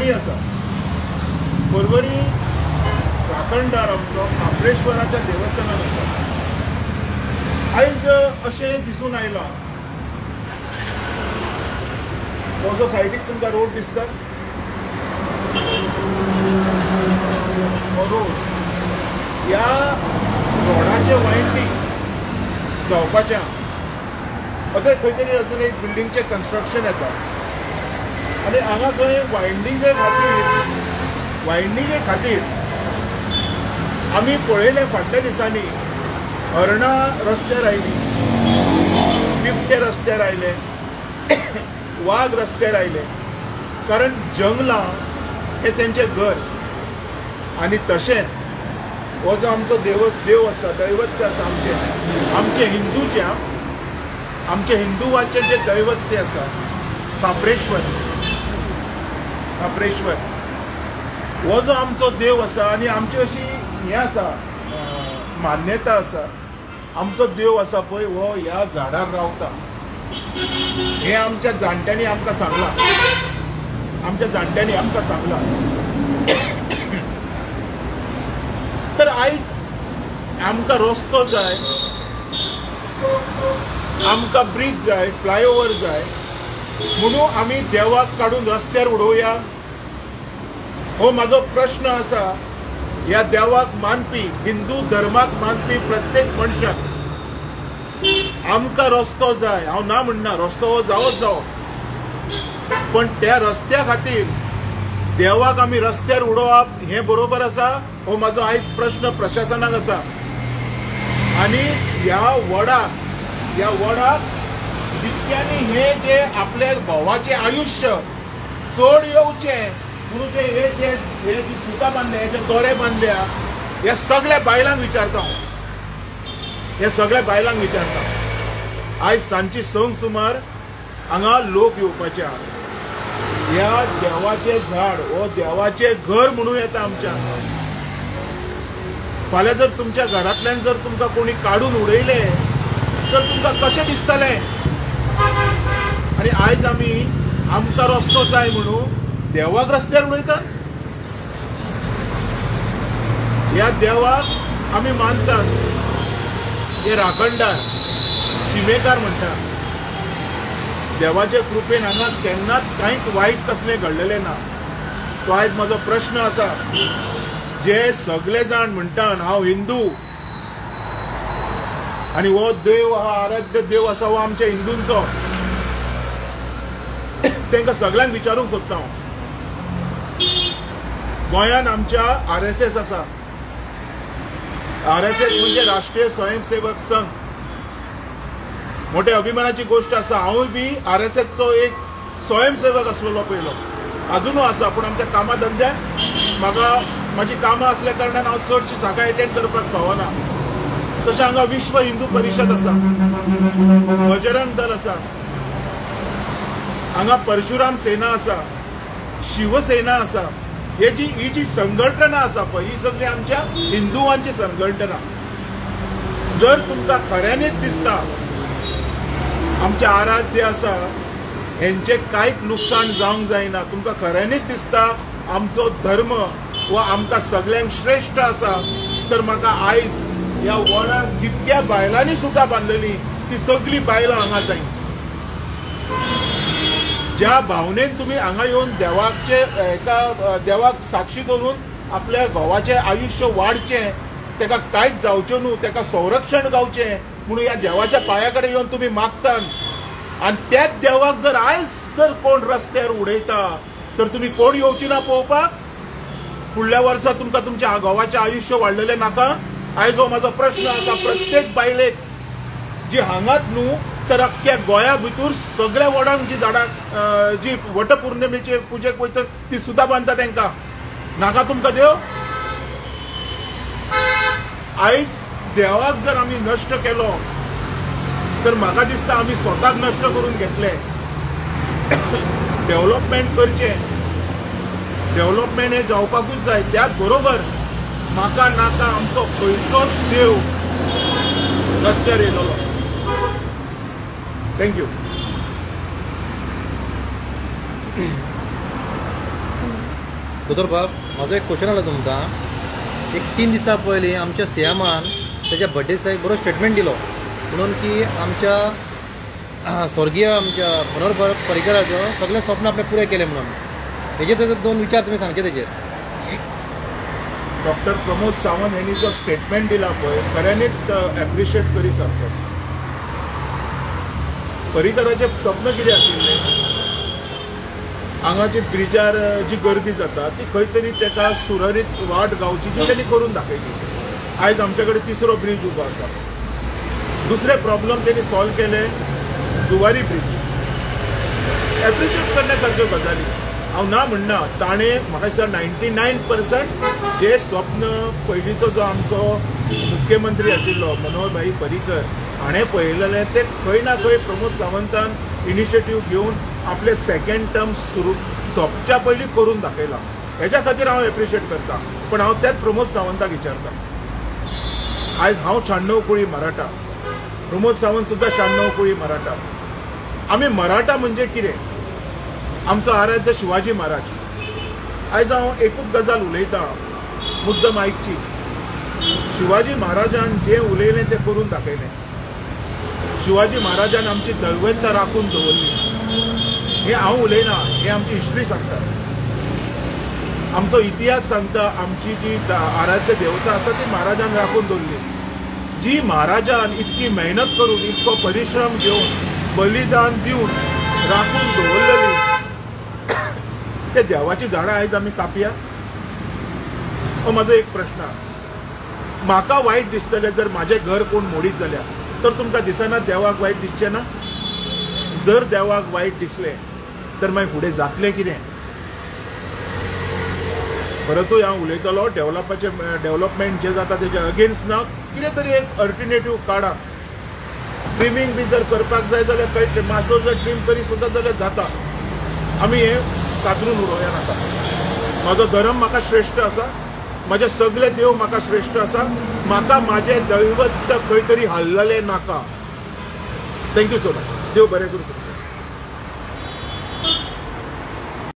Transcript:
परभणी आसा. परभणी राखणदार आमचो काप्रेश्वराच्या देवस्थानान आसा. आयज अशें दिसून आयलां, हो जो सायडीक तुमकां रोड दिसता, हो रोड, ह्या रोडाचें वायंडींग जावपाचें अशें खंय तरी अजून एक बिल्डिंगचें कन्स्ट्रक्शन येता. आनी हांगा खंय वायंडींगे खातीर आमी पळयलें फाटल्या दिसांनी हरणां रस्त्यार आयलीं, बिबटे रस्त्यार आयले, वाघ रस्त्यार आयले, कारण जंगलां हे तेंचें घर. आनी तशेंच हो जो आमचो देव आसता, दैवत्य आसा आमचे हिंदुवाचें जे दैवत्य आसा काप्रेश्वर, हो जो आमचो देव आसा आनी आमची अशी हें आसा, मान्यता आसा, आमचो देव आसा पळय हो ह्या झाडार रावता. हें आमच्या जाणट्यांनी आमकां सांगलां. तर आयज आमकां रस्तो जाय, आमकां ब्रिज जाय, फ्लायओव्हर जाय, म्हणून आमी देवाक काडून रस्त्यार उडोवया. हो म्हाजो प्रश्न आसा ह्या देवाक मानपी, हिंदू धर्माक मानपी प्रत्येक मनशाक. आमकां रस्तो जाय, हांव ना म्हणना, रस्तो हो जावोच जावो, पण त्या रस्त्या खातीर देवाक आमी रस्त्यार उडोवप हें बरोबर आसा? हो म्हाजो आयज प्रश्न प्रशासनाक आसा. आनी ह्या वडाक जितक्यांनी हे जे आपल्या भावाचें आयुश्य चड येवचें म्हणून हे जी सुतां बांदल्या, हे जे दोरे बांदल्या, हे सगळ्या बायलांक विचारता. आयज सांजची 6 सुमार हांगा लोक येवपाचे आहा. ह्या देवाचें झाड हो देवाचें घर म्हणून येता आमच्या. फाल्यां जर तुमच्या घरांतल्यान जर तुमकां कोणी काडून उडयले तर तुमकां कशें दिसतलें? आनी आयज आमकां रस्तो जाय म्हणून देवाक रस्त्यार उडयता. ह्या देवाक आमी मानतात, हे राखणदार, शिमेकार म्हणटात. देवाचे कृपेन हांगा केन्नाच कांयच वायट कसलें घडलेलें ना. तो आयज म्हजो प्रश्न आसा, जे सगळे जाण म्हणटात हांव हिंदू आनी हो देव हा आराध्य देव आसा हो आमच्या हिंदूंचो, तांकां सगळ्यांक विचारूंक सोदता हांव. गोंयांत आमच्या RSS आसा. RSS म्हणजे राष्ट्रीय स्वयंसेवक संघ. मोठे अभिमानाची गोष्ट आसा. हांवूय बी RSSचो एक स्वयंसेवक आसलेलो पयलो, अजुनूय आसा, पूण आमच्या कामा धंद्यान म्हाजी कामां असल्या कारणान हांव चडशी जागा एटेंड करपाक पावना. तशें हांगा विश्व हिंदू परिशद आसा, बजरंग दल आसा, हांगा परशुराम सेना आसा, शिवसेना आसा. ही जी संघटना आसा पळय, ही सगळी आमच्या हिंदुवांची संघटना. जर तुमकां खऱ्यांनीच दिसता आमचे आराध्य आसा हेंचे कांयच नुकसाण जावंक जायना, तुमकां खऱ्यांनीच दिसता आमचो धर्म वो आमकां सगळ्यांक श्रेष्ठ आसा, तर म्हाका आयज ह्या वडार जितक्या बायलांनी सुद्दां बांदलेली ती सगळी बायलां हांगा जाय. ज्या भावनेन तुम्ही हांगा येवन देवाक साक्षी करून आपल्या घोवाचें आयुश्य वाडचें, तेका कांयच जावचें न्हू, तेका संरक्षण गावचें म्हणून ह्या देवाच्या पांया कडेन येवन तुमी मागतात. आनी त्याच देवाक जर आयज कोण रस्त्यार उडयता तर तुमी कोण येवची ना पळोवपाक? फुडल्या वर्सा तुमकां तुमच्या घोवाचें आयुश्य वाडलेलें नाका? आयज हो म्हाजो प्रश्न आसा प्रत्येक बायलेक, जी हांगाच न्हू तर अख्ख्या गोंया भितर सगळ्या वडांक जी झाडां जी वटपौर्णिमेचे पुजेक वयतात ती सुद्दां बांदता, तांकां नाका तुमकां देव? आयज देवाक जर आमी नश्ट केलो तर म्हाका दिसता आमी स्वताक नश्ट करून घेतले. डेव्हलपमेंट करचें, डेव्हलपमेंट हे जावपाकूच जाय. त्याच बरोबर म्हाका नाका आमचो खंयचोच देव रस्त्यार येयलो. Thank you. दोतोर बाब, म्हाजो एक क्वेश्चन आला तुमकां. एक 3 दिसां पयलीं आमच्या सीएमान त्याच्या बर्थडे दिसा एक बरो स्टेटमेंट दिलो म्हणून की आमच्या स्वर्गीय आमच्या मनोहर पर्रीकराचो सगळे स्वप्न आपले पुरे केले म्हणून. हेजे 2 विचार तुम्ही सांगचे तेजेर. डॉक्टर प्रमोद सावंत यांनी जो स्टेटमेंट दिला पळय खऱ्यांनीच एप्रिशिएट करी सारको. पर्रीकराचे स्वप्न कितें आशिल्लें, हांगाची ब्रिजार जी गर्दी जाता ती खंय तरी तेका सुरळीत वाट गावची जी त्यांनी करून दाखयली. आयज आमचे कडेन 3रो ब्रिज उबो आसा. दुसरे प्रॉब्लेम त्यांनी सॉल्व केले, जुवारी ब्रिज. एप्रिशिएट करण्यासारक्यो गजाली हांव ना म्हणना. ताणें म्हाका दिसता 99% जे स्वप्न पयलींचो जो आमचो मुख्यमंत्री आशिल्लो मनोहर भाई पर्रीकर हाणें पळयलेलें ते खंय ना खंय प्रमोद सावंतान इनिशिएटीव घेवन आपले सेकंड टर्म सोंपच्या पयलीं करून दाखयला. हेज्या खातीर हांव एप्रिशिएट करता. पण हांव त्याच प्रमोद सावंताक विचारता. आयज हांव 96 कुळी मराठा, प्रमोद सावंत सुद्धा 96 कुळी मराठा. आमी मराठा म्हणजे कितें? आमचो आराध्य शिवाजी महाराज. आयज हांव एकूच गजाल उलयतां, मुद्दम आयकची. शिवाजी महाराजान जें उलयलें तें करून दाखयलें. शिवाजी महाराजान आमची दळवत्ता राखून दवरली. हें हांव उलयना, हें आमची हिस्ट्री सांगता, आमचो इतिहास सांगता. आमची जी आराध्य देवता आसा ती महाराजान राखून दवरली. जी महाराजान इतकी मेहनत करून, इतको परिश्रम घेवन, बलिदान दिवन राखून दवरलेली, ते देवाची झाडां आयज आमी कापया. हो म्हाजो एक प्रश्न. म्हाका वायट दिसतलें जर म्हाजें घर कोण मोडीत जाल्यार, तर तुमकां दिसना देवाक वायट दिसचें ना? जर देवाक वायट दिसलें तर मागीर फुडें जातलें कितें? परतूय हांव उलयतलो डेव्हलपमेंट जे जाता तेजे अगेन्स्ट ना. कितें तरी एक अल्टरनेटीव काडा. ट्रिमींग बी जर करपाक जाय जाल्यार कळटलें. मातसो जर ट्रीम करी सुद्दां जाल्यार जाता. आमी हें कातरून उडोवया नाका. म्हाजो धर्म म्हाका श्रेश्ठ आसा, म्हजे सगळे देव म्हाका श्रेश्ठ आसा. म्हाका म्हाजें दैवत खंय तरी हल्ललें नाका. Thank you so much. देव बरें करूं.